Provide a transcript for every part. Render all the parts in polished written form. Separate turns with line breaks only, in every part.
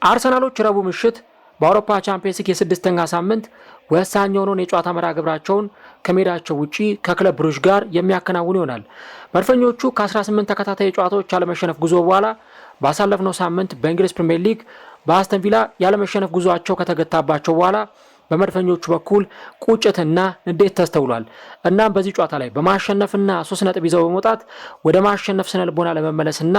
አርሰናሎች ረቡዕ ምሽት በአውሮፓ ቻምፒየንስ ሊግ የስድስተኛ ሳምንት ወሳኝ የሆነውን የጨዋታ መርሃ ግብራቸውን ከሜዳቸው ውጪ ከክለብ ብሩዥ ጋር የሚያከናውኑ ይሆናል። መድፈኞቹ ከ18 ተከታታይ ጨዋታዎች ያለመሸነፍ ጉዞ በኋላ ባሳለፍነው ሳምንት በእንግሊዝ ፕሪሚየር ሊግ በአስተን ቪላ ያለመሸነፍ ጉዞአቸው ከተገታባቸው በኋላ በመድፈኞቹ በኩል ቁጭትና ንዴት ተስተውሏል። እናም በዚህ ጨዋታ ላይ በማሸነፍና 3 ነጥብ ይዘው በመውጣት ወደ ማሸነፍ ስነ ልቦና ለመመለስና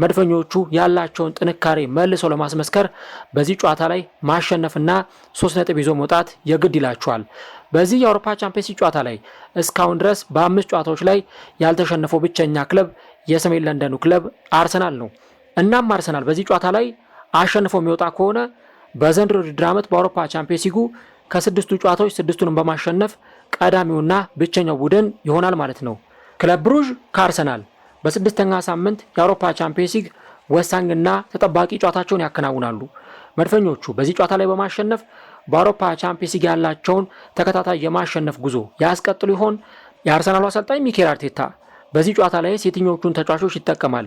መድፈኞቹ ያላቸውን ጥንካሬ መልሰው ለማስመስከር በዚህ ጨዋታ ላይ ማሸነፍና 3 ነጥብ ይዘው መውጣት የግድ ይላቸዋል። በዚህ የአውሮፓ ቻምፒየንስ ሊግ ጨዋታ ላይ እስካሁን ድረስ በ5 ጨዋታዎች ላይ ያልተሸነፈው ብቸኛ ክለብ የሰሜን ለንደኑ ክለብ አርሰናል ነው። እናም አርሰናል በዚህ ጨዋታ ላይ አሸንፎ የሚወጣ ከሆነ በዘንድሮ ውድድር ዓመት በአውሮፓ ቻምፒየንስ ሊጉ ከ6ቱ ጨዋታዎች 6ቱንም በማሸነፍ ቀዳሚውና ብቸኛው ቡድን ይሆናል ማለት ነው። ክለብ ብሩዥ ከአርሰናል በስድስተኛ ሳምንት የአውሮፓ ቻምፒየንስ ሊግ ወሳኝና ተጠባቂ ጨዋታቸውን ያከናውናሉ። መድፈኞቹ በዚህ ጨዋታ ላይ በማሸነፍ በአውሮፓ ቻምፒየንስ ሊግ ያላቸውን ተከታታይ የማሸነፍ ጉዞ ያስቀጥሉ ይሆን? የአርሰናሉ አሰልጣኝ ሚኬል አርቴታ በዚህ ጨዋታ ላይ የትኞቹን ተጫዋቾች ይጠቀማል?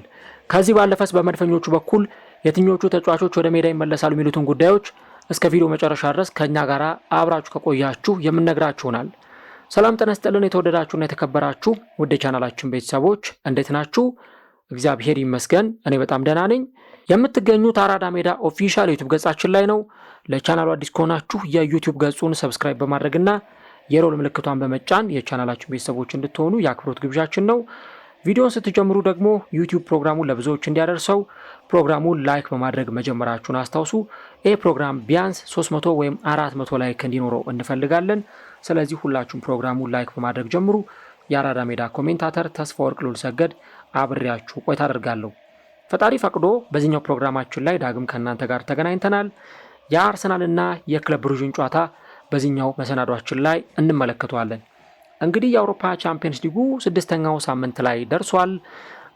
ከዚህ ባለፈስ በመድፈኞቹ በኩል የትኞቹ ተጫዋቾች ወደ ሜዳ ይመለሳሉ የሚሉትን ጉዳዮች እስከ ቪዲዮ መጨረሻ ድረስ ከኛ ጋር አብራችሁ ከቆያችሁ የምንነግራችሁ ይሆናል። ሰላም ጤና ይስጥልን የተወደዳችሁና የተከበራችሁ ውድ ቻናላችን ቤተሰቦች እንዴት ናችሁ? እግዚአብሔር ይመስገን እኔ በጣም ደህና ነኝ። የምትገኙት አራዳ ሜዳ ኦፊሻል ዩቲዩብ ገጻችን ላይ ነው። ለቻናሉ አዲስ ከሆናችሁ የዩቲዩብ ገጹን ሰብስክራይብ በማድረግና የሮል ምልክቷን በመጫን የቻናላችን ቤተሰቦች እንድትሆኑ የአክብሮት ግብዣችን ነው። ቪዲዮን ስትጀምሩ ደግሞ ዩቲዩብ ፕሮግራሙን ለብዙዎች እንዲያደርሰው ፕሮግራሙን ላይክ በማድረግ መጀመራችሁን አስታውሱ። ይህ ፕሮግራም ቢያንስ 300 ወይም 400 ላይክ እንዲኖረው እንፈልጋለን። ስለዚህ ሁላችሁም ፕሮግራሙን ላይክ በማድረግ ጀምሩ። የአራዳ ሜዳ ኮሜንታተር ተስፋ ወርቅ ሉል ሰገድ አብሬያችሁ ቆይታ አደርጋለሁ። ፈጣሪ ፈቅዶ በዚህኛው ፕሮግራማችን ላይ ዳግም ከእናንተ ጋር ተገናኝተናል። የአርሰናልና የክለብ ብሩዥን ጨዋታ በዚህኛው መሰናዷችን ላይ እንመለከተዋለን። እንግዲህ የአውሮፓ ቻምፒየንስ ሊጉ ስድስተኛው ሳምንት ላይ ደርሷል።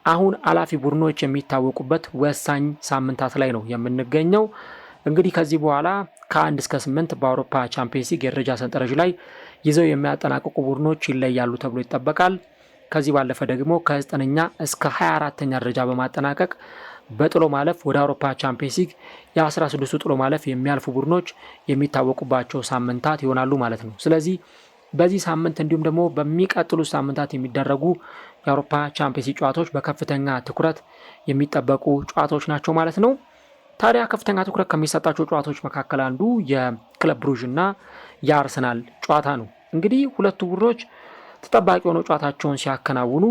አሁን አላፊ ቡድኖች የሚታወቁበት ወሳኝ ሳምንታት ላይ ነው የምንገኘው። እንግዲህ ከዚህ በኋላ ከ1 እስከ 8 በአውሮፓ ቻምፒየንስ ሊግ የደረጃ ሰንጠረዥ ላይ ይዘው የሚያጠናቅቁ ቡድኖች ይለያሉ ተብሎ ይጠበቃል። ከዚህ ባለፈ ደግሞ ከ9ኛ እስከ 24ኛ ደረጃ በማጠናቀቅ በጥሎ ማለፍ ወደ አውሮፓ ቻምፒየንስ ሊግ የ16ቱ ጥሎ ማለፍ የሚያልፉ ቡድኖች የሚታወቁባቸው ሳምንታት ይሆናሉ ማለት ነው። ስለዚህ በዚህ ሳምንት እንዲሁም ደግሞ በሚቀጥሉ ሳምንታት የሚደረጉ የአውሮፓ ቻምፒየንስ ሊግ ጨዋታዎች በከፍተኛ ትኩረት የሚጠበቁ ጨዋታዎች ናቸው ማለት ነው። ታዲያ ከፍተኛ ትኩረት ከሚሰጣቸው ጨዋታዎች መካከል አንዱ የክለብ ብሩዥ እና የአርሰናል ጨዋታ ነው። እንግዲህ ሁለቱ ቡድኖች ተጠባቂ ሆነው ጨዋታቸውን ሲያከናውኑ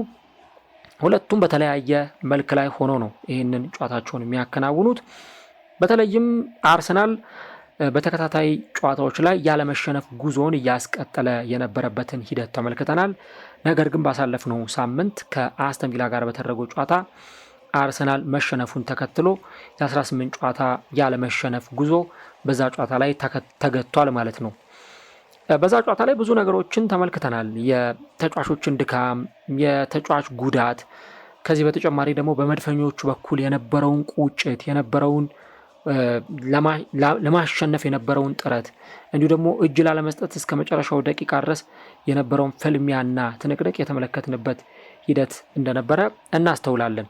ሁለቱም በተለያየ መልክ ላይ ሆኖ ነው ይህንን ጨዋታቸውን የሚያከናውኑት። በተለይም አርሰናል በተከታታይ ጨዋታዎች ላይ ያለመሸነፍ ጉዞን እያስቀጠለ የነበረበትን ሂደት ተመልክተናል። ነገር ግን ባሳለፍነው ሳምንት ከአስተን ቪላ ጋር በተደረገው ጨዋታ አርሰናል መሸነፉን ተከትሎ የ18 ጨዋታ ያለመሸነፍ ጉዞ በዛ ጨዋታ ላይ ተገቷል ማለት ነው። በዛ ጨዋታ ላይ ብዙ ነገሮችን ተመልክተናል። የተጫዋቾችን ድካም፣ የተጫዋች ጉዳት፣ ከዚህ በተጨማሪ ደግሞ በመድፈኞቹ በኩል የነበረውን ቁጭት፣ የነበረውን ለማሸነፍ የነበረውን ጥረት እንዲሁ ደግሞ እጅ ላለመስጠት እስከ መጨረሻው ደቂቃ ድረስ የነበረውን ፍልሚያና ትንቅንቅ የተመለከትንበት ሂደት እንደነበረ እናስተውላለን።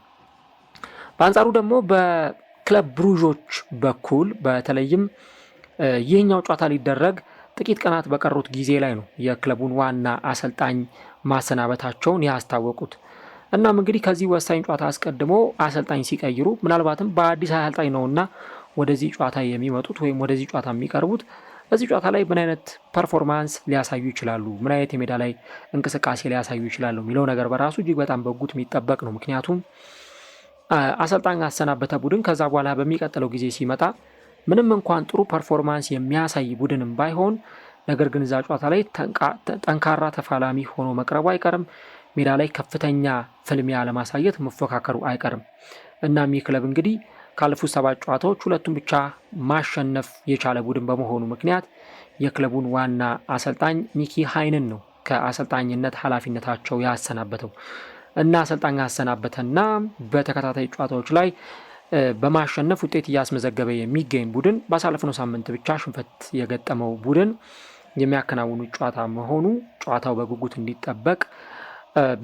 በአንጻሩ ደግሞ በክለብ ብሩዦች በኩል በተለይም ይህኛው ጨዋታ ሊደረግ ጥቂት ቀናት በቀሩት ጊዜ ላይ ነው የክለቡን ዋና አሰልጣኝ ማሰናበታቸውን ያስታወቁት። እናም እንግዲህ ከዚህ ወሳኝ ጨዋታ አስቀድሞ አሰልጣኝ ሲቀይሩ ምናልባትም በአዲስ አሰልጣኝ ነውና ወደዚህ ጨዋታ የሚመጡት ወይም ወደዚህ ጨዋታ የሚቀርቡት በዚህ ጨዋታ ላይ ምን አይነት ፐርፎርማንስ ሊያሳዩ ይችላሉ፣ ምን አይነት የሜዳ ላይ እንቅስቃሴ ሊያሳዩ ይችላሉ የሚለው ነገር በራሱ እጅግ በጣም በጉት የሚጠበቅ ነው። ምክንያቱም አሰልጣኝ አሰናበተ ቡድን ከዛ በኋላ በሚቀጥለው ጊዜ ሲመጣ ምንም እንኳን ጥሩ ፐርፎርማንስ የሚያሳይ ቡድንም ባይሆን ነገር ግን እዛ ጨዋታ ላይ ጠንካራ ተፋላሚ ሆኖ መቅረቡ አይቀርም። ሜዳ ላይ ከፍተኛ ፍልሚያ ለማሳየት መፎካከሩ አይቀርም። እናም ይህ ክለብ እንግዲህ ካለፉት 7 ጨዋታዎች ሁለቱም ብቻ ማሸነፍ የቻለ ቡድን በመሆኑ ምክንያት የክለቡን ዋና አሰልጣኝ ሚኪ ሃይንን ነው ከአሰልጣኝነት ኃላፊነታቸው ያሰናበተው እና አሰልጣኝ ያሰናበተና በተከታታይ ጨዋታዎች ላይ በማሸነፍ ውጤት እያስመዘገበ የሚገኝ ቡድን ባሳለፍነው ሳምንት ብቻ ሽንፈት የገጠመው ቡድን የሚያከናውኑ ጨዋታ መሆኑ ጨዋታው በጉጉት እንዲጠበቅ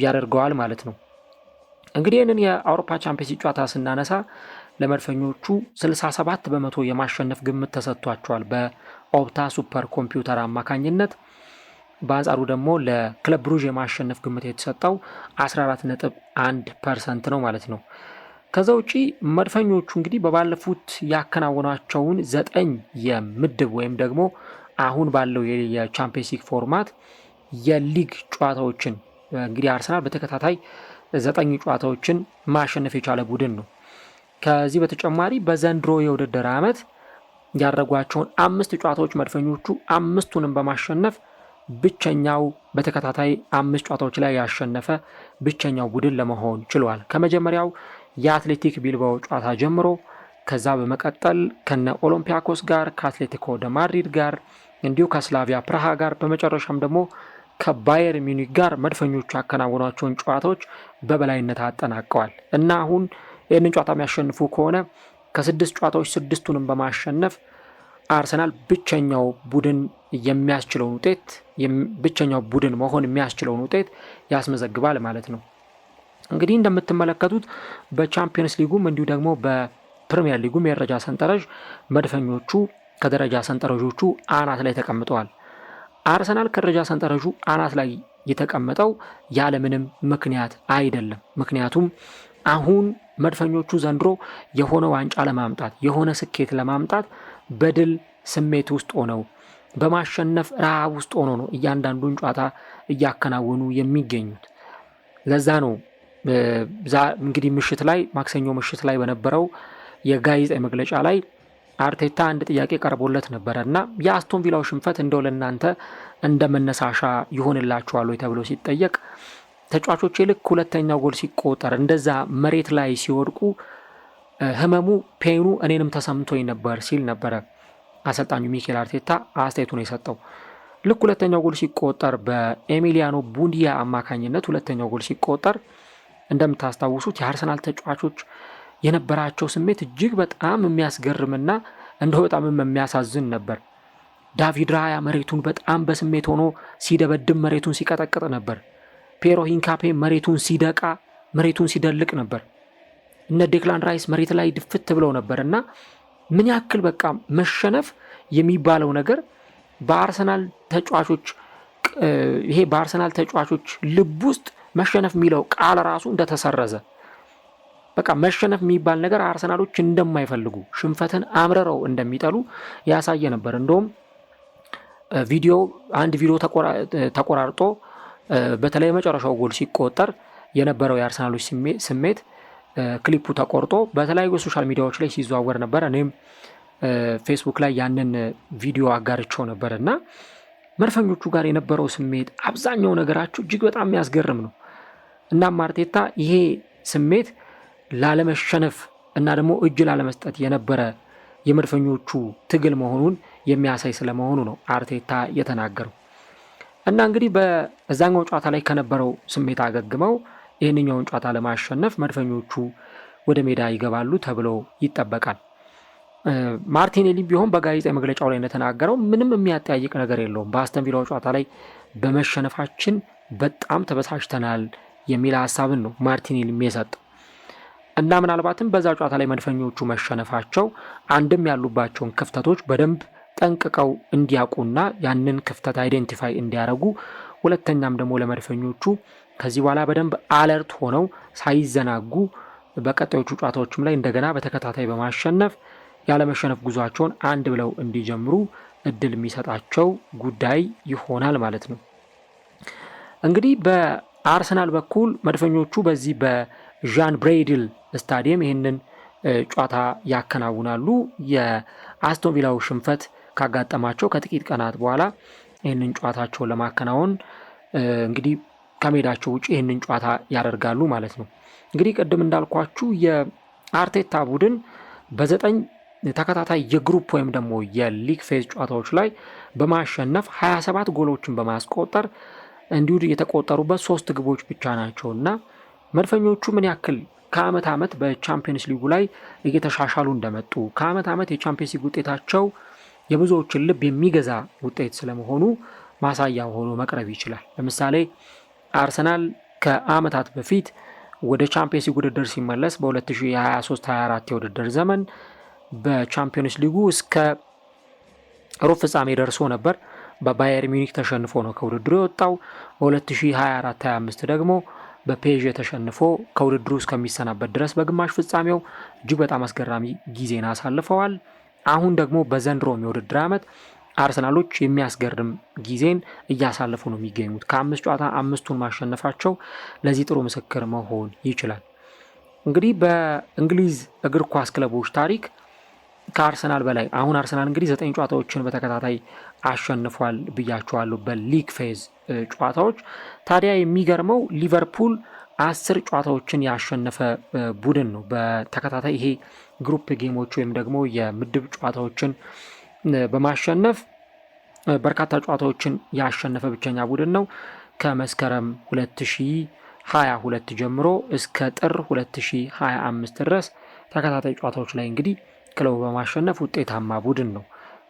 ያደርገዋል ማለት ነው። እንግዲህ ይህንን የአውሮፓ ቻምፒየንስ ሊግ ጨዋታ ስናነሳ ለመድፈኞቹ 67 በመቶ የማሸነፍ ግምት ተሰጥቷቸዋል በኦፕታ ሱፐር ኮምፒውተር አማካኝነት። በአንጻሩ ደግሞ ለክለብ ብሩዥ የማሸነፍ ግምት የተሰጠው 14.1% ነው ማለት ነው። ከዛ ውጪ መድፈኞቹ እንግዲህ በባለፉት ያከናወናቸውን 9 የምድብ ወይም ደግሞ አሁን ባለው የቻምፒየንስ ሊግ ፎርማት የሊግ ጨዋታዎችን እንግዲህ አርሰናል በተከታታይ 9 ጨዋታዎችን ማሸነፍ የቻለ ቡድን ነው። ከዚህ በተጨማሪ በዘንድሮ የውድድር ዓመት ያደረጓቸውን 5 ጨዋታዎች መድፈኞቹ 5ቱንም በማሸነፍ ብቸኛው በተከታታይ 5 ጨዋታዎች ላይ ያሸነፈ ብቸኛው ቡድን ለመሆን ችሏል። ከመጀመሪያው የአትሌቲክ ቢልባኦ ጨዋታ ጀምሮ ከዛ በመቀጠል ከነ ኦሎምፒያኮስ ጋር፣ ከአትሌቲኮ ደ ማድሪድ ጋር እንዲሁ ከስላቪያ ፕራሃ ጋር በመጨረሻም ደግሞ ከባየር ሚኒክ ጋር መድፈኞቹ ያከናወኗቸውን ጨዋታዎች በበላይነት አጠናቀዋል እና አሁን ይህንን ጨዋታ የሚያሸንፉ ከሆነ ከ6 ጨዋታዎች 6ቱንም በማሸነፍ አርሰናል ብቸኛው ቡድን የሚያስችለውን ውጤት ብቸኛው ቡድን መሆን የሚያስችለውን ውጤት ያስመዘግባል ማለት ነው። እንግዲህ እንደምትመለከቱት በቻምፒየንስ ሊጉም እንዲሁ ደግሞ በፕሪሚየር ሊጉም የደረጃ ሰንጠረዥ መድፈኞቹ ከደረጃ ሰንጠረዦቹ አናት ላይ ተቀምጠዋል። አርሰናል ከደረጃ ሰንጠረዡ አናት ላይ የተቀመጠው ያለምንም ምክንያት አይደለም። ምክንያቱም አሁን መድፈኞቹ ዘንድሮ የሆነ ዋንጫ ለማምጣት የሆነ ስኬት ለማምጣት በድል ስሜት ውስጥ ሆነው በማሸነፍ ረሃብ ውስጥ ሆነው ነው እያንዳንዱን ጨዋታ እያከናወኑ የሚገኙት። ለዛ ነው እንግዲህ ምሽት ላይ ማክሰኞ ምሽት ላይ በነበረው የጋዜጣዊ መግለጫ ላይ አርቴታ አንድ ጥያቄ ቀርቦለት ነበረ እና የአስቶን ቪላው ሽንፈት እንደው ለእናንተ እንደ መነሳሻ ይሆንላችኋል ወይ ተብሎ ሲጠየቅ ተጫዋቾች ልክ ሁለተኛው ጎል ሲቆጠር እንደዛ መሬት ላይ ሲወድቁ ህመሙ ፔኑ እኔንም ተሰምቶኝ ነበር ሲል ነበረ አሰልጣኙ ሚኬል አርቴታ አስተያየቱን የሰጠው። ልክ ሁለተኛው ጎል ሲቆጠር በኤሚሊያኖ ቡንዲያ አማካኝነት ሁለተኛው ጎል ሲቆጠር እንደምታስታውሱት የአርሰናል ተጫዋቾች የነበራቸው ስሜት እጅግ በጣም የሚያስገርምና እንደው በጣም የሚያሳዝን ነበር። ዳቪድ ራያ መሬቱን በጣም በስሜት ሆኖ ሲደበድብ መሬቱን ሲቀጠቅጥ ነበር። ፔሮ ሂንካፔ መሬቱን ሲደቃ መሬቱን ሲደልቅ ነበር። እነ ዴክላን ራይስ መሬት ላይ ድፍት ብለው ነበር እና ምን ያክል በቃ መሸነፍ የሚባለው ነገር በአርሰናል ተጫዋቾች ይሄ በአርሰናል ተጫዋቾች ልብ ውስጥ መሸነፍ የሚለው ቃል ራሱ እንደተሰረዘ በቃ መሸነፍ የሚባል ነገር አርሰናሎች እንደማይፈልጉ ሽንፈትን አምረረው እንደሚጠሉ ያሳየ ነበር። እንደውም አንድ ቪዲዮ ተቆራርጦ በተለይ መጨረሻው ጎል ሲቆጠር የነበረው የአርሰናሎች ስሜት ክሊፑ ተቆርጦ በተለያዩ ሶሻል ሚዲያዎች ላይ ሲዘዋወር ነበር። እኔም ፌስቡክ ላይ ያንን ቪዲዮ አጋርቸው ነበር እና መድፈኞቹ ጋር የነበረው ስሜት አብዛኛው ነገራቸው እጅግ በጣም የሚያስገርም ነው። እናም አርቴታ ይሄ ስሜት ላለመሸነፍ እና ደግሞ እጅ ላለመስጠት የነበረ የመድፈኞቹ ትግል መሆኑን የሚያሳይ ስለመሆኑ ነው አርቴታ የተናገረው። እና እንግዲህ በዛኛው ጨዋታ ላይ ከነበረው ስሜት አገግመው ይህንኛውን ጨዋታ ለማሸነፍ መድፈኞቹ ወደ ሜዳ ይገባሉ ተብሎ ይጠበቃል። ማርቲኔሊ ቢሆን በጋዜጣዊ መግለጫው ላይ እንደተናገረው ምንም የሚያጠያይቅ ነገር የለውም። በአስተን ቪላው ጨዋታ ላይ በመሸነፋችን በጣም ተበሳጭተናል የሚል ሀሳብን ነው ማርቲኔሊ የሰጠው እና ምናልባትም በዛ ጨዋታ ላይ መድፈኞቹ መሸነፋቸው አንድም ያሉባቸውን ክፍተቶች በደንብ ጠንቅቀው እንዲያውቁና ያንን ክፍተት አይዴንቲፋይ እንዲያደርጉ፣ ሁለተኛም ደግሞ ለመድፈኞቹ ከዚህ በኋላ በደንብ አለርት ሆነው ሳይዘናጉ በቀጣዮቹ ጨዋታዎችም ላይ እንደገና በተከታታይ በማሸነፍ ያለመሸነፍ ጉዟቸውን አንድ ብለው እንዲጀምሩ እድል የሚሰጣቸው ጉዳይ ይሆናል ማለት ነው። እንግዲህ በአርሰናል በኩል መድፈኞቹ በዚህ በዣን ብሬይድል ስታዲየም ይህንን ጨዋታ ያከናውናሉ። የአስቶን ቪላው ሽንፈት ካጋጠማቸው ከጥቂት ቀናት በኋላ ይህንን ጨዋታቸውን ለማከናወን እንግዲህ ከሜዳቸው ውጭ ይህንን ጨዋታ ያደርጋሉ ማለት ነው። እንግዲህ ቅድም እንዳልኳችሁ የአርቴታ ቡድን በ9 ተከታታይ የግሩፕ ወይም ደግሞ የሊግ ፌዝ ጨዋታዎች ላይ በማሸነፍ 27 ጎሎችን በማስቆጠር እንዲሁ የተቆጠሩበት 3 ግቦች ብቻ ናቸው እና መድፈኞቹ ምን ያክል ከዓመት ዓመት በቻምፒየንስ ሊጉ ላይ እየተሻሻሉ እንደመጡ ከዓመት ዓመት የቻምፒየንስ ሊግ ውጤታቸው የብዙዎችን ልብ የሚገዛ ውጤት ስለመሆኑ ማሳያ ሆኖ መቅረብ ይችላል። ለምሳሌ አርሰናል ከዓመታት በፊት ወደ ቻምፒየንስ ሊግ ውድድር ሲመለስ በ2023-24 የውድድር ዘመን በቻምፒዮንስ ሊጉ እስከ ሩብ ፍጻሜ ደርሶ ነበር። በባየር ሚኒክ ተሸንፎ ነው ከውድድሩ የወጣው። በ2024-25 ደግሞ በፔዥ ተሸንፎ ከውድድሩ እስከሚሰናበት ድረስ በግማሽ ፍጻሜው እጅግ በጣም አስገራሚ ጊዜን አሳልፈዋል። አሁን ደግሞ በዘንድሮም የውድድር ዓመት አርሰናሎች የሚያስገርም ጊዜን እያሳለፉ ነው የሚገኙት። ከ5 ጨዋታ 5ቱን ማሸነፋቸው ለዚህ ጥሩ ምስክር መሆን ይችላል። እንግዲህ በእንግሊዝ እግር ኳስ ክለቦች ታሪክ ከአርሰናል በላይ አሁን አርሰናል እንግዲህ 9 ጨዋታዎችን በተከታታይ አሸንፏል ብያቸዋለሁ በሊግ ፌዝ ጨዋታዎች። ታዲያ የሚገርመው ሊቨርፑል 10 ጨዋታዎችን ያሸነፈ ቡድን ነው በተከታታይ። ይሄ ግሩፕ ጌሞች ወይም ደግሞ የምድብ ጨዋታዎችን በማሸነፍ በርካታ ጨዋታዎችን ያሸነፈ ብቸኛ ቡድን ነው። ከመስከረም 2022 ጀምሮ እስከ ጥር 2025 ድረስ ተከታታይ ጨዋታዎች ላይ እንግዲህ ክለቡ በማሸነፍ ውጤታማ ቡድን ነው።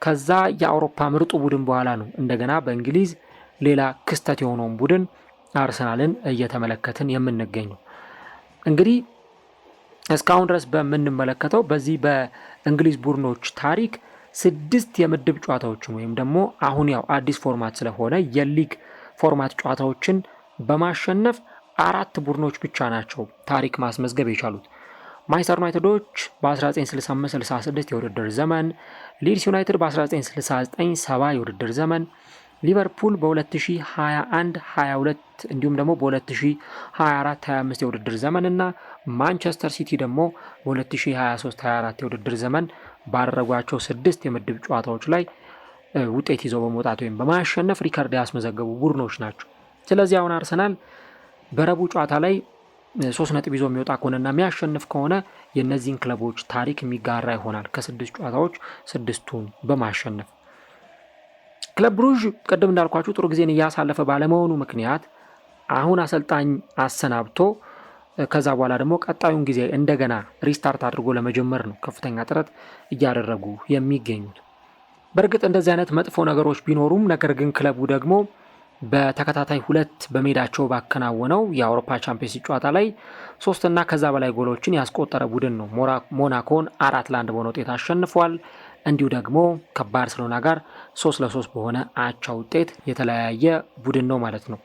ከዛ የአውሮፓ ምርጡ ቡድን በኋላ ነው እንደገና በእንግሊዝ ሌላ ክስተት የሆነውን ቡድን አርሰናልን እየተመለከትን የምንገኘው። እንግዲህ እስካሁን ድረስ በምንመለከተው በዚህ በእንግሊዝ ቡድኖች ታሪክ 6 የምድብ ጨዋታዎችን ወይም ደግሞ አሁን ያው አዲስ ፎርማት ስለሆነ የሊግ ፎርማት ጨዋታዎችን በማሸነፍ 4 ቡድኖች ብቻ ናቸው ታሪክ ማስመዝገብ የቻሉት። ማንቸስተር ዩናይትዶች በ1965-66 የውድድር ዘመን፣ ሊድስ ዩናይትድ በ1969-70 የውድድር ዘመን፣ ሊቨርፑል በ2021-22 እንዲሁም ደግሞ በ2024-25 የውድድር ዘመን እና ማንቸስተር ሲቲ ደግሞ በ2023-24 የውድድር ዘመን ባደረጓቸው 6 የምድብ ጨዋታዎች ላይ ውጤት ይዘው በመውጣት ወይም በማሸነፍ ሪከርድ ያስመዘገቡ ቡድኖች ናቸው። ስለዚህ አሁን አርሰናል በረቡዕ ጨዋታ ላይ 3 ነጥብ ይዞ የሚወጣ ከሆነና የሚያሸንፍ ከሆነ የእነዚህን ክለቦች ታሪክ የሚጋራ ይሆናል ከ6 ጨዋታዎች 6ቱን በማሸነፍ። ክለብ ብሩዥ ቅድም እንዳልኳችሁ ጥሩ ጊዜን እያሳለፈ ባለመሆኑ ምክንያት አሁን አሰልጣኝ አሰናብቶ ከዛ በኋላ ደግሞ ቀጣዩን ጊዜ እንደገና ሪስታርት አድርጎ ለመጀመር ነው ከፍተኛ ጥረት እያደረጉ የሚገኙት። በእርግጥ እንደዚህ አይነት መጥፎ ነገሮች ቢኖሩም ነገር ግን ክለቡ ደግሞ በተከታታይ 2 በሜዳቸው ባከናወነው የአውሮፓ ቻምፒየንስ ጨዋታ ላይ 3 እና ከዛ በላይ ጎሎችን ያስቆጠረ ቡድን ነው። ሞናኮን 4-1 በሆነ ውጤት አሸንፏል። እንዲሁ ደግሞ ከባርሴሎና ጋር 3-3 በሆነ አቻ ውጤት የተለያየ ቡድን ነው ማለት ነው።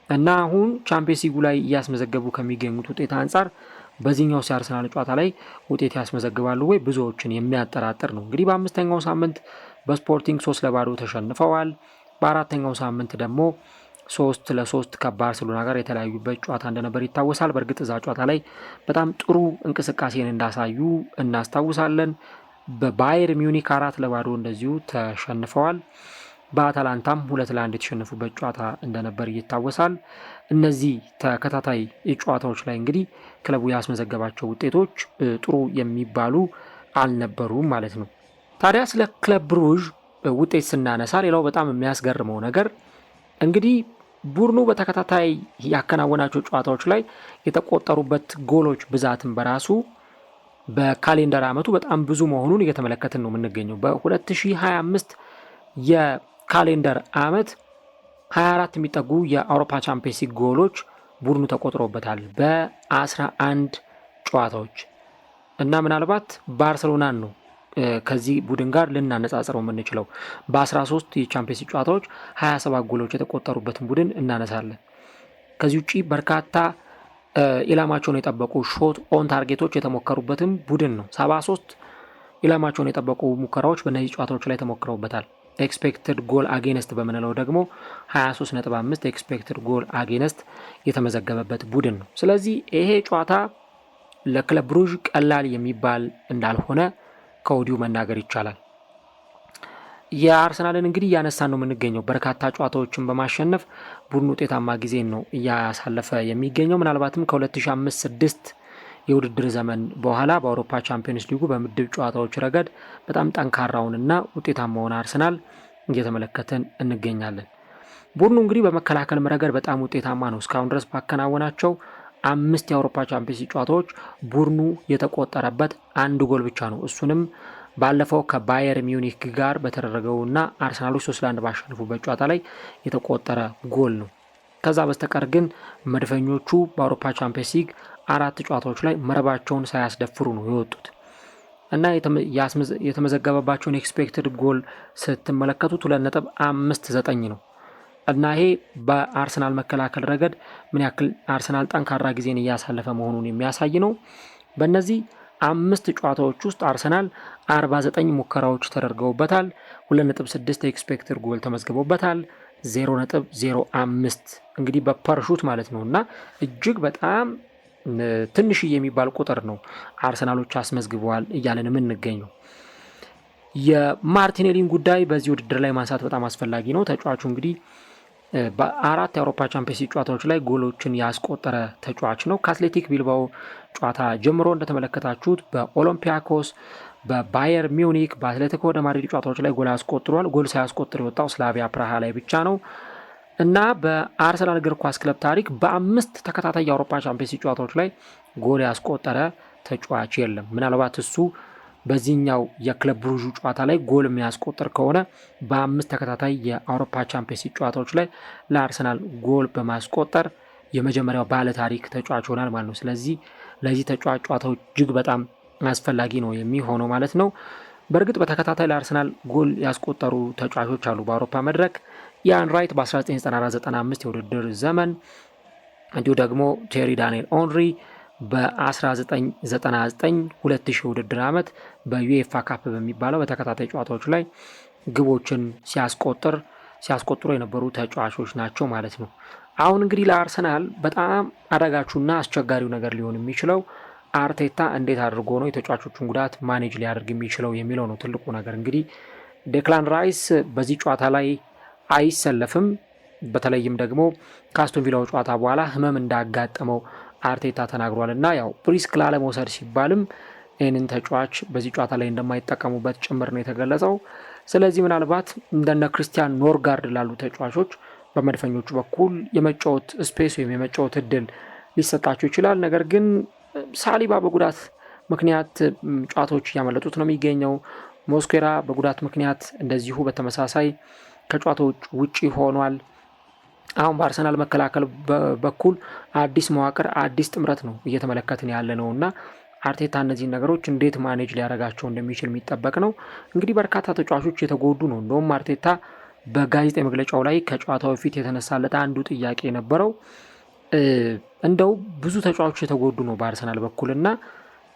እና አሁን ቻምፒየንስ ሊጉ ላይ እያስመዘገቡ ከሚገኙት ውጤት አንጻር በዚህኛው የአርሰናል ጨዋታ ላይ ውጤት ያስመዘግባሉ ወይ ብዙዎችን የሚያጠራጥር ነው። እንግዲህ በ5ኛው ሳምንት በስፖርቲንግ 3-0 ተሸንፈዋል። በ4ኛው ሳምንት ደግሞ 3-3 ከባርሴሎና ጋር የተለያዩበት ጨዋታ እንደነበር ይታወሳል። በእርግጥ እዛ ጨዋታ ላይ በጣም ጥሩ እንቅስቃሴን እንዳሳዩ እናስታውሳለን። በባየር ሚዩኒክ 4-0 እንደዚሁ ተሸንፈዋል። በአታላንታም 2-1 የተሸነፉበት ጨዋታ እንደነበር ይታወሳል። እነዚህ ተከታታይ ጨዋታዎች ላይ እንግዲህ ክለቡ ያስመዘገባቸው ውጤቶች ጥሩ የሚባሉ አልነበሩም ማለት ነው። ታዲያ ስለ ክለብ ብሩዥ ውጤት ስናነሳ ሌላው በጣም የሚያስገርመው ነገር እንግዲህ ቡድኑ በተከታታይ ያከናወናቸው ጨዋታዎች ላይ የተቆጠሩበት ጎሎች ብዛትን በራሱ በካሌንደር ዓመቱ በጣም ብዙ መሆኑን እየተመለከትን ነው የምንገኘው። በ2025 የካሌንደር ዓመት 24 የሚጠጉ የአውሮፓ ቻምፒየንስ ሊግ ጎሎች ቡድኑ ተቆጥሮበታል በ11 ጨዋታዎች እና ምናልባት ባርሴሎናን ነው ከዚህ ቡድን ጋር ልናነጻጽረው የምንችለው። በ13 የቻምፒየንስ ሊግ ጨዋታዎች 27 ጎሎች የተቆጠሩበትን ቡድን እናነሳለን። ከዚህ ውጪ በርካታ ኢላማቸውን የጠበቁ ሾት ኦን ታርጌቶች የተሞከሩበትም ቡድን ነው። 73 ኢላማቸውን የጠበቁ ሙከራዎች በእነዚህ ጨዋታዎች ላይ ተሞክረውበታል። ኤክስፔክትድ ጎል አጌነስት በምንለው ደግሞ 23.5 ኤክስፔክትድ ጎል አጌነስት የተመዘገበበት ቡድን ነው። ስለዚህ ይሄ ጨዋታ ለክለብ ብሩዥ ቀላል የሚባል እንዳልሆነ ከወዲሁ መናገር ይቻላል። የአርሰናልን እንግዲህ እያነሳን ነው የምንገኘው። በርካታ ጨዋታዎችን በማሸነፍ ቡድኑ ውጤታማ ጊዜን ነው እያሳለፈ የሚገኘው። ምናልባትም ከ2005-6 የውድድር ዘመን በኋላ በአውሮፓ ቻምፒዮንስ ሊጉ በምድብ ጨዋታዎች ረገድ በጣም ጠንካራውንና ውጤታማውን አርሰናል እየተመለከትን እንገኛለን። ቡድኑ እንግዲህ በመከላከል ረገድ በጣም ውጤታማ ነው። እስካሁን ድረስ ባከናወናቸው 5 የአውሮፓ ቻምፒዮንስ ጨዋታዎች ቡድኑ የተቆጠረበት 1 ጎል ብቻ ነው። እሱንም ባለፈው ከባየር ሚዩኒክ ጋር በተደረገውና አርሰናሎች 3-1 ባሸነፉበት ጨዋታ ላይ የተቆጠረ ጎል ነው። ከዛ በስተቀር ግን መድፈኞቹ በአውሮፓ ቻምፒየንስ ሊግ 4 ጨዋታዎች ላይ መረባቸውን ሳያስደፍሩ ነው የወጡት እና የተመዘገበባቸውን ኤክስፔክትድ ጎል ስትመለከቱት 2.59 ነው እና ይሄ በአርሰናል መከላከል ረገድ ምን ያክል አርሰናል ጠንካራ ጊዜን እያሳለፈ መሆኑን የሚያሳይ ነው። በእነዚህ 5 ጨዋታዎች ውስጥ አርሰናል 49 ሙከራዎች ተደርገውበታል። 2.6 ኤክስፔክትድ ጎል ተመዝግቦበታል። 0.05 እንግዲህ በፐርሹት ማለት ነው እና እጅግ በጣም ትንሽዬ የሚባል ቁጥር ነው አርሰናሎች አስመዝግበዋል እያለን የምንገኘው። የማርቲኔሊን ጉዳይ በዚህ ውድድር ላይ ማንሳት በጣም አስፈላጊ ነው። ተጫዋቹ እንግዲህ በ4 የአውሮፓ ቻምፒየንስ ሊግ ጨዋታዎች ላይ ጎሎችን ያስቆጠረ ተጫዋች ነው። ከአትሌቲክ ቢልባኦ ጨዋታ ጀምሮ እንደተመለከታችሁት በኦሎምፒያኮስ፣ በባየር ሚዩኒክ፣ በአትሌቲኮ ደ ማድሪድ ጨዋታዎች ላይ ጎል ያስቆጥሯል። ጎል ሳያስቆጥር የወጣው ስላቪያ ፕራሃ ላይ ብቻ ነው እና በአርሰናል እግር ኳስ ክለብ ታሪክ በ5 ተከታታይ የአውሮፓ ቻምፒየንስ ሊግ ጨዋታዎች ላይ ጎል ያስቆጠረ ተጫዋች የለም። ምናልባት እሱ በዚህኛው የክለብ ብሩዥ ጨዋታ ላይ ጎል የሚያስቆጥር ከሆነ በ5 ተከታታይ የአውሮፓ ቻምፒየንስ ሊግ ጨዋታዎች ላይ ለአርሰናል ጎል በማስቆጠር የመጀመሪያው ባለ ታሪክ ተጫዋች ይሆናል ማለት ነው። ስለዚህ ለዚህ ተጫዋች ጨዋታው እጅግ በጣም አስፈላጊ ነው የሚሆነው ማለት ነው። በእርግጥ በተከታታይ ለአርሰናል ጎል ያስቆጠሩ ተጫዋቾች አሉ በአውሮፓ መድረክ። ኢያን ራይት በ1994-95 የውድድር ዘመን፣ እንዲሁ ደግሞ ቴሪ ዳንኤል ኦንሪ በ1999-2000 የውድድር ዓመት በዩኤፋ ካፕ በሚባለው በተከታታይ ጨዋታዎች ላይ ግቦችን ሲያስቆጥሩ የነበሩ ተጫዋቾች ናቸው ማለት ነው። አሁን እንግዲህ ለአርሰናል በጣም አደጋቹና አስቸጋሪው ነገር ሊሆን የሚችለው አርቴታ እንዴት አድርጎ ነው የተጫዋቾቹን ጉዳት ማኔጅ ሊያደርግ የሚችለው የሚለው ነው ትልቁ ነገር። እንግዲህ ዴክላን ራይስ በዚህ ጨዋታ ላይ አይሰለፍም። በተለይም ደግሞ ከአስቶን ቪላው ጨዋታ በኋላ ህመም እንዳጋጠመው አርቴታ ተናግሯል እና ያው ሪስክ ላለመውሰድ ሲባልም ይህንን ተጫዋች በዚህ ጨዋታ ላይ እንደማይጠቀሙበት ጭምር ነው የተገለጸው። ስለዚህ ምናልባት እንደነ ክርስቲያን ኖርጋርድ ላሉ ተጫዋቾች በመድፈኞቹ በኩል የመጫወት ስፔስ ወይም የመጫወት እድል ሊሰጣቸው ይችላል። ነገር ግን ሳሊባ በጉዳት ምክንያት ጨዋታዎች እያመለጡት ነው የሚገኘው። ሞስኬራ በጉዳት ምክንያት እንደዚሁ በተመሳሳይ ከጨዋታዎች ውጪ ሆኗል። አሁን በአርሰናል መከላከል በኩል አዲስ መዋቅር አዲስ ጥምረት ነው እየተመለከትን ያለ ነው እና አርቴታ እነዚህን ነገሮች እንዴት ማኔጅ ሊያደርጋቸው እንደሚችል የሚጠበቅ ነው። እንግዲህ በርካታ ተጫዋቾች የተጎዱ ነው። እንደውም አርቴታ በጋዜጣዊ መግለጫው ላይ ከጨዋታው በፊት የተነሳለት አንዱ ጥያቄ የነበረው እንደው ብዙ ተጫዋቾች የተጎዱ ነው በአርሰናል በኩል እና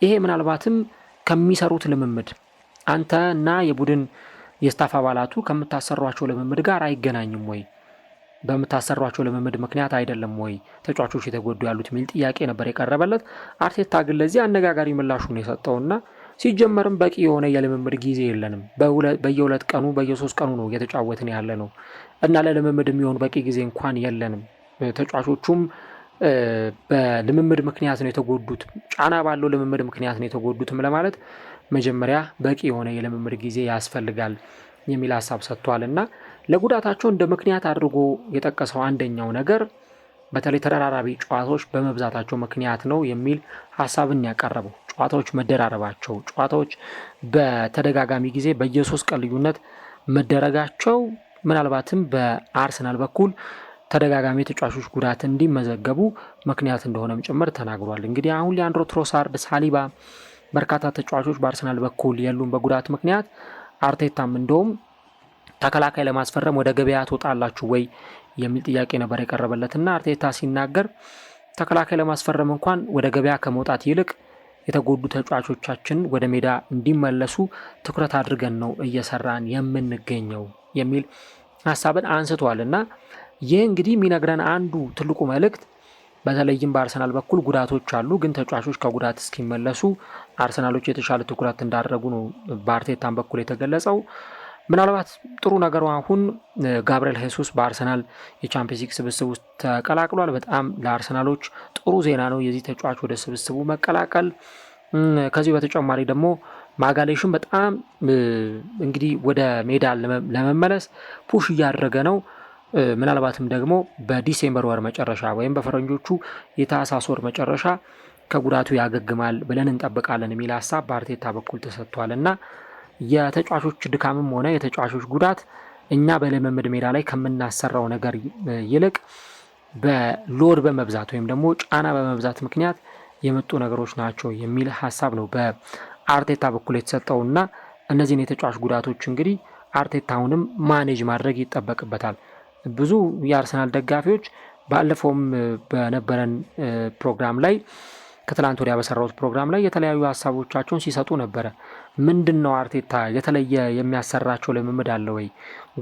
ይሄ ምናልባትም ከሚሰሩት ልምምድ አንተ እና የቡድን የስታፍ አባላቱ ከምታሰሯቸው ልምምድ ጋር አይገናኝም ወይ? በምታሰሯቸው ልምምድ ምክንያት አይደለም ወይ ተጫዋቾች የተጎዱ ያሉት የሚል ጥያቄ ነበር የቀረበለት። አርቴታ ግን ለዚህ አነጋጋሪ ምላሹን የሰጠውና ሲጀመርም በቂ የሆነ የልምምድ ጊዜ የለንም፣ በየ2 ቀኑ በየ3 ቀኑ ነው እየተጫወትን ያለ ነው እና ለልምምድ የሚሆን በቂ ጊዜ እንኳን የለንም። ተጫዋቾቹም በልምምድ ምክንያት ነው የተጎዱት፣ ጫና ባለው ልምምድ ምክንያት ነው የተጎዱትም ለማለት መጀመሪያ በቂ የሆነ የልምምድ ጊዜ ያስፈልጋል የሚል ሀሳብ ሰጥቷል እና ለጉዳታቸው እንደ ምክንያት አድርጎ የጠቀሰው አንደኛው ነገር በተለይ ተደራራቢ ጨዋታዎች በመብዛታቸው ምክንያት ነው የሚል ሀሳብን ያቀረበው። ጨዋታዎች መደራረባቸው፣ ጨዋታዎች በተደጋጋሚ ጊዜ በየ3 ቀን ልዩነት መደረጋቸው ምናልባትም በአርሰናል በኩል ተደጋጋሚ ተጫዋቾች ጉዳት እንዲመዘገቡ ምክንያት እንደሆነም ጭምር ተናግሯል። እንግዲህ አሁን ሊያንድሮ ትሮሳርድ፣ ሳሊባ በርካታ ተጫዋቾች በአርሰናል በኩል የሉም በጉዳት ምክንያት። አርቴታም እንደውም ተከላካይ ለማስፈረም ወደ ገበያ ትወጣላችሁ ወይ የሚል ጥያቄ ነበር የቀረበለትና አርቴታ ሲናገር ተከላካይ ለማስፈረም እንኳን ወደ ገበያ ከመውጣት ይልቅ የተጎዱ ተጫዋቾቻችን ወደ ሜዳ እንዲመለሱ ትኩረት አድርገን ነው እየሰራን የምንገኘው የሚል ሀሳብን አንስቷል እና ይህ እንግዲህ የሚነግረን አንዱ ትልቁ መልእክት በተለይም በአርሰናል በኩል ጉዳቶች አሉ፣ ግን ተጫዋቾች ከጉዳት እስኪመለሱ አርሰናሎች የተሻለ ትኩረት እንዳደረጉ ነው በአርቴታም በኩል የተገለጸው። ምናልባት ጥሩ ነገሩ አሁን ጋብርኤል ሄሱስ በአርሰናል የቻምፒየንስ ሊግ ስብስብ ውስጥ ተቀላቅሏል። በጣም ለአርሰናሎች ጥሩ ዜና ነው የዚህ ተጫዋች ወደ ስብስቡ መቀላቀል። ከዚህ በተጨማሪ ደግሞ ማጋሌሽን በጣም እንግዲህ ወደ ሜዳ ለመመለስ ፑሽ እያደረገ ነው። ምናልባትም ደግሞ በዲሴምበር ወር መጨረሻ ወይም በፈረንጆቹ የታህሳስ ወር መጨረሻ ከጉዳቱ ያገግማል ብለን እንጠብቃለን የሚል ሀሳብ በአርቴታ በኩል ተሰጥቷል እና የተጫዋቾች ድካምም ሆነ የተጫዋቾች ጉዳት እኛ በልምምድ ሜዳ ላይ ከምናሰራው ነገር ይልቅ በሎድ በመብዛት ወይም ደግሞ ጫና በመብዛት ምክንያት የመጡ ነገሮች ናቸው የሚል ሀሳብ ነው በአርቴታ በኩል የተሰጠውና እነዚህን የተጫዋች ጉዳቶች እንግዲህ አርቴታውንም ማኔጅ ማድረግ ይጠበቅበታል። ብዙ የአርሰናል ደጋፊዎች ባለፈውም በነበረን ፕሮግራም ላይ ከትላንት ወዲያ በሰራሁት ፕሮግራም ላይ የተለያዩ ሀሳቦቻቸውን ሲሰጡ ነበረ። ምንድን ነው አርቴታ የተለየ የሚያሰራቸው ልምምድ አለ ወይ?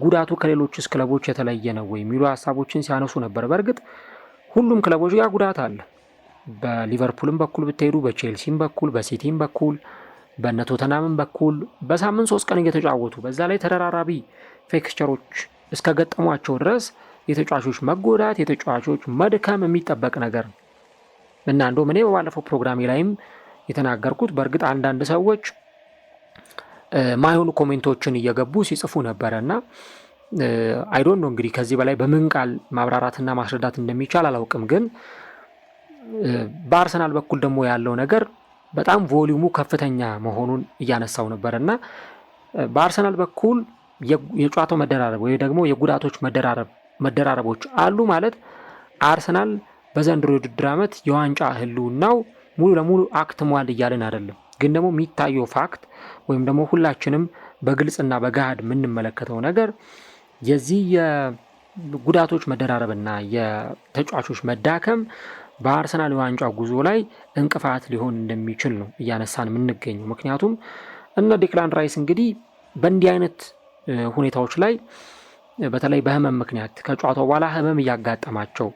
ጉዳቱ ከሌሎችስ ክለቦች የተለየ ነው ወይ? የሚሉ ሀሳቦችን ሲያነሱ ነበር። በእርግጥ ሁሉም ክለቦች ጋር ጉዳት አለ። በሊቨርፑልም በኩል ብትሄዱ፣ በቼልሲም በኩል፣ በሲቲም በኩል፣ በነቶተናምም በኩል በሳምንት 3 ቀን እየተጫወቱ በዛ ላይ ተደራራቢ ፊክስቸሮች እስከገጠሟቸው ድረስ የተጫዋቾች መጎዳት፣ የተጫዋቾች መድከም የሚጠበቅ ነገር ነው እና እንደውም እኔ በባለፈው ፕሮግራሜ ላይም የተናገርኩት በእርግጥ አንዳንድ ሰዎች ማይሆኑ ኮሜንቶችን እየገቡ ሲጽፉ ነበረ እና አይዶን ነው እንግዲህ ከዚህ በላይ በምን ቃል ማብራራትና ማስረዳት እንደሚቻል አላውቅም። ግን በአርሰናል በኩል ደግሞ ያለው ነገር በጣም ቮሊዩሙ ከፍተኛ መሆኑን እያነሳው ነበር እና በአርሰናል በኩል የጨዋታው መደራረብ ወይ ደግሞ የጉዳቶች መደራረቦች አሉ ማለት አርሰናል በዘንድሮ የውድድር ዓመት የዋንጫ ህልውናው ሙሉ ለሙሉ አክትሟል እያልን አይደለም። ግን ደግሞ የሚታየው ፋክት ወይም ደግሞ ሁላችንም በግልጽና በገሃድ የምንመለከተው ነገር የዚህ የጉዳቶች መደራረብና የተጫዋቾች መዳከም በአርሰናል የዋንጫ ጉዞ ላይ እንቅፋት ሊሆን እንደሚችል ነው እያነሳን የምንገኘው። ምክንያቱም እነ ዲክላን ራይስ እንግዲህ በእንዲህ አይነት ሁኔታዎች ላይ በተለይ በህመም ምክንያት ከጨዋታው በኋላ ህመም እያጋጠማቸው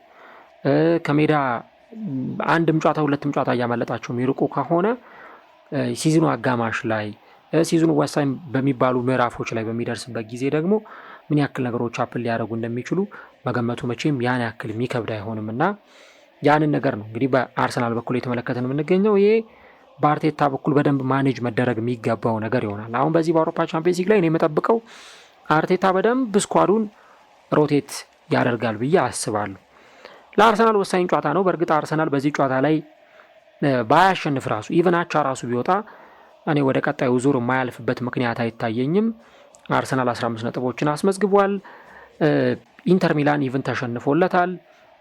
ከሜዳ አንድም ጨዋታ ሁለትም ጨዋታ እያመለጣቸው የሚርቁ ከሆነ ሲዝኑ አጋማሽ ላይ ሲዝኑ ወሳኝ በሚባሉ ምዕራፎች ላይ በሚደርስበት ጊዜ ደግሞ ምን ያክል ነገሮች አፕል ሊያደርጉ እንደሚችሉ መገመቱ መቼም ያን ያክል የሚከብድ አይሆንም እና ያንን ነገር ነው እንግዲህ በአርሰናል በኩል የተመለከተን የምንገኘው። ይሄ በአርቴታ በኩል በደንብ ማኔጅ መደረግ የሚገባው ነገር ይሆናል። አሁን በዚህ በአውሮፓ ቻምፒየንስ ሊግ ላይ እኔ የምጠብቀው አርቴታ በደንብ ስኳዱን ሮቴት ያደርጋል ብዬ አስባለሁ። ለአርሰናል ወሳኝ ጨዋታ ነው። በእርግጥ አርሰናል በዚህ ጨዋታ ላይ ባያሸንፍ ራሱ ኢቨን አቻ ራሱ ቢወጣ እኔ ወደ ቀጣዩ ዙር የማያልፍበት ምክንያት አይታየኝም። አርሰናል 15 ነጥቦችን አስመዝግቧል። ኢንተር ሚላን ኢቨን ተሸንፎለታል።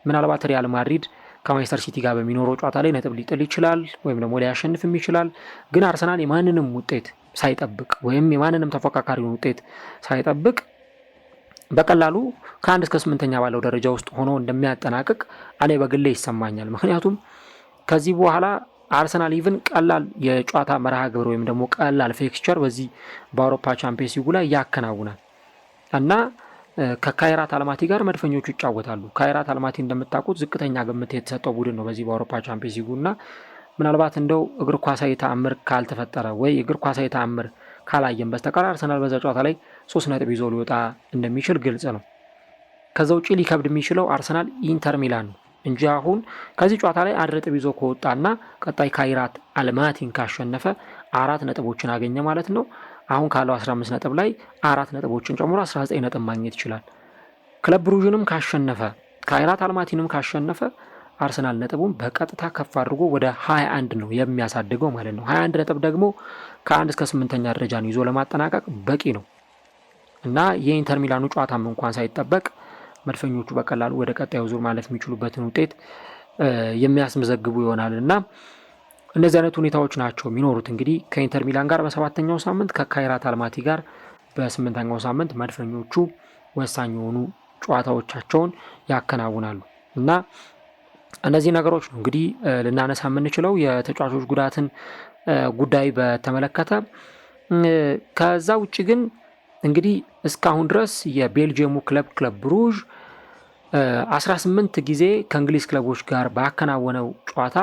ምናልባት ሪያል ማድሪድ ከማንቸስተር ሲቲ ጋር በሚኖረው ጨዋታ ላይ ነጥብ ሊጥል ይችላል ወይም ደግሞ ሊያሸንፍም ይችላል። ግን አርሰናል የማንንም ውጤት ሳይጠብቅ ወይም የማንንም ተፎካካሪውን ውጤት ሳይጠብቅ በቀላሉ ከ1 እስከ 8ኛ ባለው ደረጃ ውስጥ ሆኖ እንደሚያጠናቅቅ እኔ በግሌ ይሰማኛል። ምክንያቱም ከዚህ በኋላ አርሰናል ኢቭን ቀላል የጨዋታ መርሃ ግብር ወይም ደግሞ ቀላል ፊክስቸር በዚህ በአውሮፓ ቻምፒየንስ ሊግ ላይ ያከናውናል እና ከካይራት አልማቲ ጋር መድፈኞቹ ይጫወታሉ። ካይራት አልማቲ እንደምታውቁት ዝቅተኛ ግምት የተሰጠው ቡድን ነው በዚህ በአውሮፓ ቻምፒየንስ ሊግ እና ምናልባት እንደው እግር ኳሳዊ ተአምር ካልተፈጠረ ወይ እግር ኳሳዊ ተአምር ካላየን በስተቀር አርሰናል በዛ ጨዋታ ላይ 3 ነጥብ ይዞ ሊወጣ እንደሚችል ግልጽ ነው። ከዛ ውጪ ሊከብድ የሚችለው አርሰናል ኢንተር ሚላን ነው እንጂ አሁን ከዚህ ጨዋታ ላይ 1 ነጥብ ይዞ ከወጣና ቀጣይ ካይራት አልማቲን ካሸነፈ 4 ነጥቦችን አገኘ ማለት ነው። አሁን ካለው 15 ነጥብ ላይ 4 ነጥቦችን ጨምሮ 19 ነጥብ ማግኘት ይችላል። ክለብ ብሩዥንም ካሸነፈ ካይራት አልማቲንም ካሸነፈ አርሰናል ነጥቡን በቀጥታ ከፍ አድርጎ ወደ 21 ነው የሚያሳድገው ማለት ነው። 21 ነጥብ ደግሞ ከ1 እስከ 8ኛ ደረጃን ይዞ ለማጠናቀቅ በቂ ነው እና የኢንተር ሚላኑ ጨዋታም እንኳን ሳይጠበቅ መድፈኞቹ በቀላሉ ወደ ቀጣዩ ዙር ማለፍ የሚችሉበትን ውጤት የሚያስመዘግቡ ይሆናል እና እነዚህ አይነት ሁኔታዎች ናቸው የሚኖሩት። እንግዲህ ከኢንተር ሚላን ጋር በ7ኛው ሳምንት ከካይራት አልማቲ ጋር በ8ኛው ሳምንት መድፈኞቹ ወሳኝ የሆኑ ጨዋታዎቻቸውን ያከናውናሉ እና እነዚህ ነገሮች ነው እንግዲህ ልናነሳ የምንችለው የተጫዋቾች ጉዳትን ጉዳይ በተመለከተ። ከዛ ውጭ ግን እንግዲህ እስካሁን ድረስ የቤልጂየሙ ክለብ ብሩዥ 18 ጊዜ ከእንግሊዝ ክለቦች ጋር ባከናወነው ጨዋታ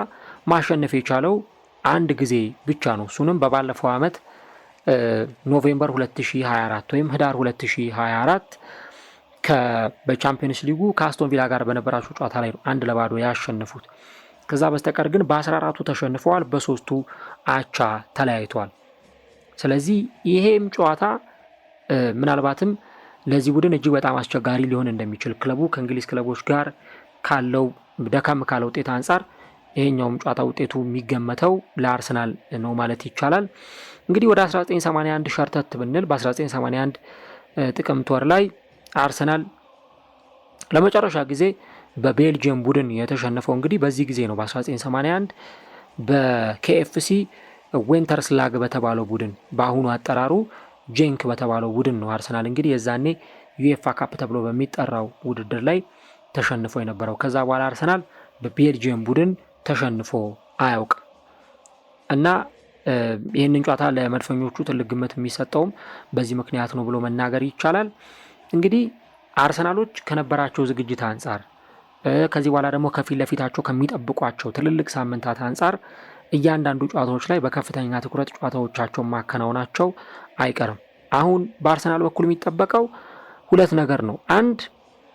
ማሸነፍ የቻለው 1 ጊዜ ብቻ ነው። እሱንም በባለፈው ዓመት ኖቬምበር 2024 ወይም ህዳር 2024 በቻምፒየንስ ሊጉ ከአስቶን ቪላ ጋር በነበራቸው ጨዋታ ላይ ነው 1-0 ያሸነፉት። ከዛ በስተቀር ግን በ14ቱ ተሸንፈዋል፣ በ3ቱ አቻ ተለያይተዋል። ስለዚህ ይሄም ጨዋታ ምናልባትም ለዚህ ቡድን እጅግ በጣም አስቸጋሪ ሊሆን እንደሚችል ክለቡ ከእንግሊዝ ክለቦች ጋር ካለው ደካም ካለው ውጤት አንጻር ይሄኛውም ጨዋታ ውጤቱ የሚገመተው ለአርሰናል ነው ማለት ይቻላል። እንግዲህ ወደ 1981 ሸርተት ብንል በ1981 ጥቅምት ወር ላይ አርሰናል ለመጨረሻ ጊዜ በቤልጂየም ቡድን የተሸነፈው እንግዲህ በዚህ ጊዜ ነው። በ1981 በኬኤፍሲ ዌንተርስላግ በተባለው ቡድን በአሁኑ አጠራሩ ጄንክ በተባለው ቡድን ነው አርሰናል እንግዲህ የዛኔ ዩኤፋ ካፕ ተብሎ በሚጠራው ውድድር ላይ ተሸንፎ የነበረው። ከዛ በኋላ አርሰናል በቤልጂየም ቡድን ተሸንፎ አያውቅም እና ይህንን ጨዋታ ለመድፈኞቹ ትልቅ ግምት የሚሰጠውም በዚህ ምክንያት ነው ብሎ መናገር ይቻላል። እንግዲህ አርሰናሎች ከነበራቸው ዝግጅት አንጻር ከዚህ በኋላ ደግሞ ከፊት ለፊታቸው ከሚጠብቋቸው ትልልቅ ሳምንታት አንጻር እያንዳንዱ ጨዋታዎች ላይ በከፍተኛ ትኩረት ጨዋታዎቻቸውን ማከናወናቸው አይቀርም። አሁን በአርሰናል በኩል የሚጠበቀው ሁለት ነገር ነው። አንድ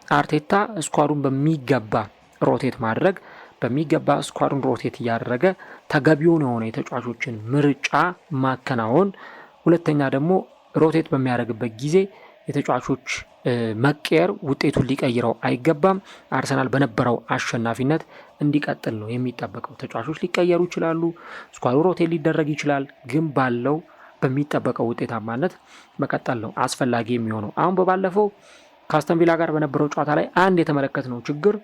አርቴታ ስኳዱን በሚገባ ሮቴት ማድረግ፣ በሚገባ ስኳዱን ሮቴት እያደረገ ተገቢውን የሆነ የተጫዋቾችን ምርጫ ማከናወን። ሁለተኛ ደግሞ ሮቴት በሚያደርግበት ጊዜ የተጫዋቾች መቀየር ውጤቱን ሊቀይረው አይገባም። አርሰናል በነበረው አሸናፊነት እንዲቀጥል ነው የሚጠበቀው። ተጫዋቾች ሊቀየሩ ይችላሉ፣ ስኳዱ ሮቴት ሊደረግ ይችላል፣ ግን ባለው በሚጠበቀው ውጤታማነት መቀጠል ነው አስፈላጊ የሚሆነው። አሁን በባለፈው ከአስተን ቪላ ጋር በነበረው ጨዋታ ላይ አንድ የተመለከትነው ችግር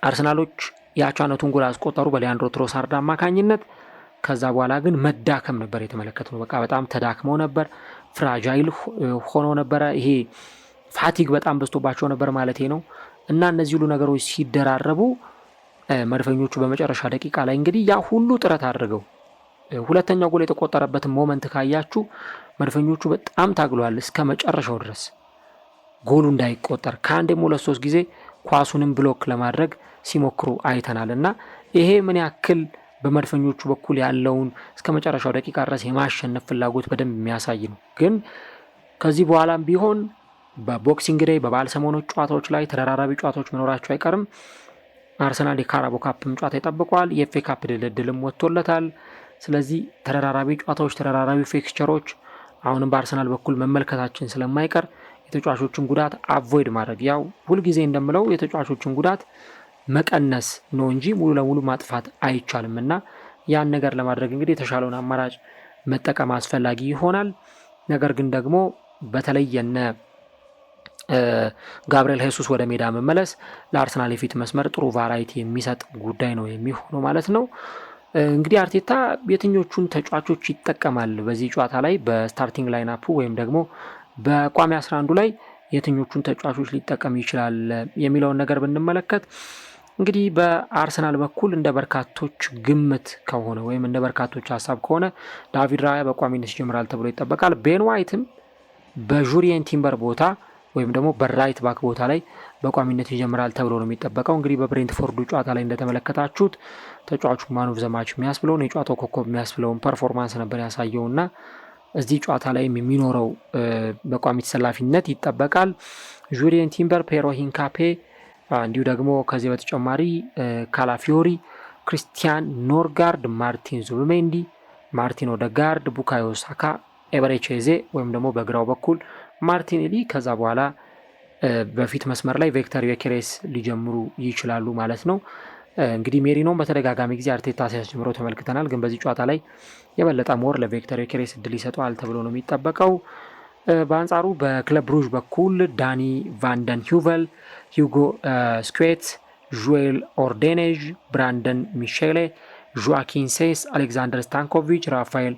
አርሰናሎች የአቻነቱን ጎል አስቆጠሩ በሊያንድሮ ትሮሳርድ አማካኝነት። ከዛ በኋላ ግን መዳከም ነበር የተመለከትነው። በቃ በጣም ተዳክመው ነበር፣ ፍራጃይል ሆኖ ነበረ። ይሄ ፋቲግ በጣም በዝቶባቸው ነበር ማለት ነው። እና እነዚህ ሁሉ ነገሮች ሲደራረቡ መድፈኞቹ በመጨረሻ ደቂቃ ላይ እንግዲህ ያ ሁሉ ጥረት አድርገው ሁለተኛው ጎል የተቆጠረበትን ሞመንት ካያችሁ መድፈኞቹ በጣም ታግሏል እስከ መጨረሻው ድረስ ጎሉ እንዳይቆጠር። ከአንዴም ሁለት ሶስት ጊዜ ኳሱንም ብሎክ ለማድረግ ሲሞክሩ አይተናል። እና ይሄ ምን ያክል በመድፈኞቹ በኩል ያለውን እስከ መጨረሻው ደቂቃ ድረስ የማሸነፍ ፍላጎት በደንብ የሚያሳይ ነው። ግን ከዚህ በኋላም ቢሆን በቦክሲንግ ዴይ በበዓል ሰሞኖች ጨዋታዎች ላይ ተደራራቢ ጨዋታዎች መኖራቸው አይቀርም። አርሰናል የካራቦ ካፕም ጨዋታ ይጠብቋል። የኤፍኤ ካፕ ድልድልም ወጥቶለታል። ስለዚህ ተደራራቢ ጨዋታዎች፣ ተደራራቢ ፊክስቸሮች አሁንም በአርሰናል በኩል መመልከታችን ስለማይቀር የተጫዋቾችን ጉዳት አቮይድ ማድረግ ያው ሁልጊዜ እንደምለው የተጫዋቾችን ጉዳት መቀነስ ነው እንጂ ሙሉ ለሙሉ ማጥፋት አይቻልም እና ያን ነገር ለማድረግ እንግዲህ የተሻለውን አማራጭ መጠቀም አስፈላጊ ይሆናል። ነገር ግን ደግሞ በተለይ የነ ጋብሪኤል ሄሱስ ወደ ሜዳ መመለስ ለአርሰናል የፊት መስመር ጥሩ ቫራይቲ የሚሰጥ ጉዳይ ነው የሚሆነው ማለት ነው። እንግዲህ አርቴታ የትኞቹን ተጫዋቾች ይጠቀማል በዚህ ጨዋታ ላይ በስታርቲንግ ላይናፑ ወይም ደግሞ በቋሚ 11 ላይ የትኞቹን ተጫዋቾች ሊጠቀም ይችላል የሚለውን ነገር ብንመለከት እንግዲህ በአርሰናል በኩል እንደ በርካቶች ግምት ከሆነ ወይም እንደ በርካቶች ሀሳብ ከሆነ ዳቪድ ራያ በቋሚነት ይጀምራል ተብሎ ይጠበቃል። ቤን ዋይትም በጁሪየን ቲምበር ቦታ ወይም ደግሞ በራይት ባክ ቦታ ላይ በቋሚነት ይጀምራል ተብሎ ነው የሚጠበቀው። እንግዲህ በብሬንትፎርዱ ጨዋታ ላይ እንደተመለከታችሁት ተጫዋቹ ማን ኦፍ ዘ ማች የሚያስብለውን የጨዋታው ኮከብ የሚያስብለውን ፐርፎርማንስ ነበር ያሳየውና እዚህ ጨዋታ ላይም የሚኖረው በቋሚ ተሰላፊነት ይጠበቃል። ጁሪየን ቲምበር፣ ፔሮ ሂንካፔ እንዲሁ ደግሞ ከዚህ በተጨማሪ ካላፊዮሪ፣ ክሪስቲያን ኖርጋርድ፣ ማርቲን ዙቢሜንዲ፣ ማርቲን ኦዴጋርድ፣ ቡካዮ ሳካ፣ ኤበሬቼዜ ወይም ደግሞ በግራው በኩል ማርቲኔሊ ከዛ በኋላ በፊት መስመር ላይ ቪክተር ዮኬሬስ ሊጀምሩ ይችላሉ ማለት ነው። እንግዲህ ሜሪኖን በተደጋጋሚ ጊዜ አርቴታ ሲያስጀምረው ተመልክተናል። ግን በዚህ ጨዋታ ላይ የበለጠ ሞር ለቪክተር ዮኬሬስ እድል ይሰጠዋል ተብሎ ነው የሚጠበቀው። በአንጻሩ በክለብ ብሩዥ በኩል ዳኒ ቫንደን ሂውቨል፣ ሂውጎ ስኩዌት፣ ዡዌል ኦርዴኔዥ፣ ብራንደን ሚሼሌ፣ ዦአኪን ሴስ፣ አሌክዛንደር ስታንኮቪች፣ ራፋኤል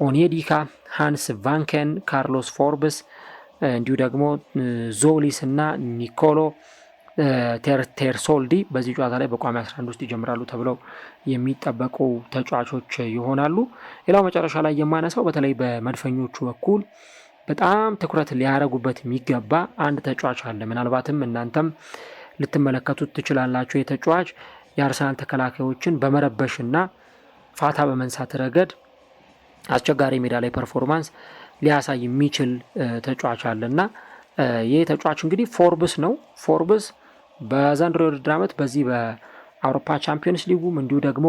ኦኔዲካ፣ ሃንስ ቫንከን፣ ካርሎስ ፎርብስ እንዲሁ ደግሞ ዞሊስ እና ኒኮሎ ቴርሶልዲ በዚህ ጨዋታ ላይ በቋሚ 11 ውስጥ ይጀምራሉ ተብለው የሚጠበቁ ተጫዋቾች ይሆናሉ። ሌላው መጨረሻ ላይ የማነሳው በተለይ በመድፈኞቹ በኩል በጣም ትኩረት ሊያደርጉበት የሚገባ አንድ ተጫዋች አለ። ምናልባትም እናንተም ልትመለከቱት ትችላላችሁ። የተጫዋች የአርሰናል ተከላካዮችን በመረበሽና ፋታ በመንሳት ረገድ አስቸጋሪ ሜዳ ላይ ፐርፎርማንስ ሊያሳይ የሚችል ተጫዋች አለና ይህ ተጫዋች እንግዲህ ፎርብስ ነው። ፎርብስ በዘንድሮ የውድድር ዓመት በዚህ በአውሮፓ ቻምፒዮንስ ሊጉም እንዲሁ ደግሞ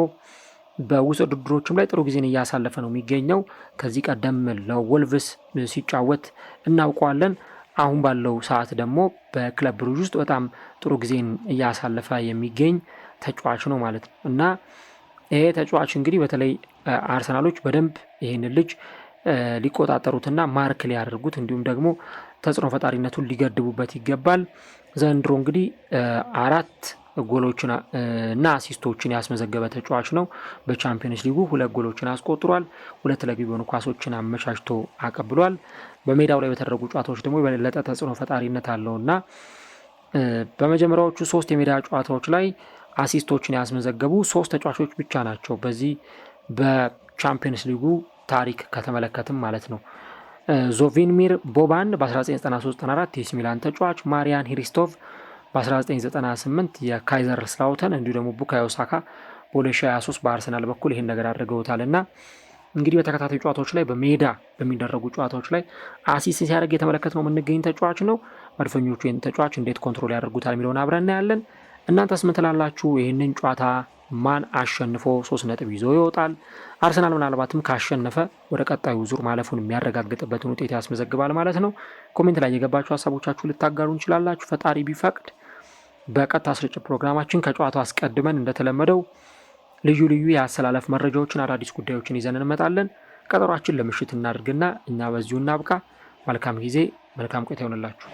በውስጥ ውድድሮችም ላይ ጥሩ ጊዜን እያሳለፈ ነው የሚገኘው። ከዚህ ቀደም ለወልቭስ ሲጫወት እናውቀዋለን። አሁን ባለው ሰዓት ደግሞ በክለብ ብሩዥ ውስጥ በጣም ጥሩ ጊዜን እያሳለፈ የሚገኝ ተጫዋች ነው ማለት ነው እና ይሄ ተጫዋች እንግዲህ በተለይ አርሰናሎች በደንብ ይህን ልጅ ሊቆጣጠሩትና ማርክ ሊያደርጉት እንዲሁም ደግሞ ተጽዕኖ ፈጣሪነቱን ሊገድቡበት ይገባል። ዘንድሮ እንግዲህ 4 ጎሎችን እና አሲስቶችን ያስመዘገበ ተጫዋች ነው። በቻምፒየንስ ሊጉ 2 ጎሎችን አስቆጥሯል። 2 ለግብ የሆኑ ኳሶችን አመቻችቶ አቀብሏል። በሜዳው ላይ በተደረጉ ጨዋታዎች ደግሞ የበለጠ ተጽዕኖ ፈጣሪነት አለውና በመጀመሪያዎቹ 3 የሜዳ ጨዋታዎች ላይ አሲስቶችን ያስመዘገቡ 3 ተጫዋቾች ብቻ ናቸው በዚህ በቻምፒየንስ ሊጉ ታሪክ ከተመለከትም ማለት ነው። ዞቪንሚር ቦባን በ1993/94 የኤሲ ሚላን ተጫዋች፣ ማሪያን ሂሪስቶቭ በ1998 የካይዘር ስላውተን እንዲሁ ደግሞ ቡካዮ ሳካ በ2023 በአርሰናል በኩል ይህን ነገር አድርገውታል እና እንግዲህ በተከታታይ ጨዋታዎች ላይ በሜዳ በሚደረጉ ጨዋታዎች ላይ አሲስት ሲያደርግ የተመለከትነው የምንገኝ ተጫዋች ነው። መድፈኞቹ ይህን ተጫዋች እንዴት ኮንትሮል ያደርጉታል የሚለውን አብረን እናያለን። እናንተስ ምን ትላላችሁ? ይህንን ጨዋታ ማን አሸንፎ 3 ነጥብ ይዞ ይወጣል? አርሰናል ምናልባትም ካሸነፈ ወደ ቀጣዩ ዙር ማለፉን የሚያረጋግጥበትን ውጤት ያስመዘግባል ማለት ነው። ኮሜንት ላይ የገባችሁ ሀሳቦቻችሁ ልታጋሩ እንችላላችሁ። ፈጣሪ ቢፈቅድ በቀጥታ ስርጭት ፕሮግራማችን ከጨዋታው አስቀድመን እንደተለመደው ልዩ ልዩ የአሰላለፍ መረጃዎችን፣ አዳዲስ ጉዳዮችን ይዘን እንመጣለን። ቀጠሯችን ለምሽት እናድርግና እኛ በዚሁ እናብቃ። መልካም ጊዜ፣ መልካም ቆይታ ይሆንላችሁ።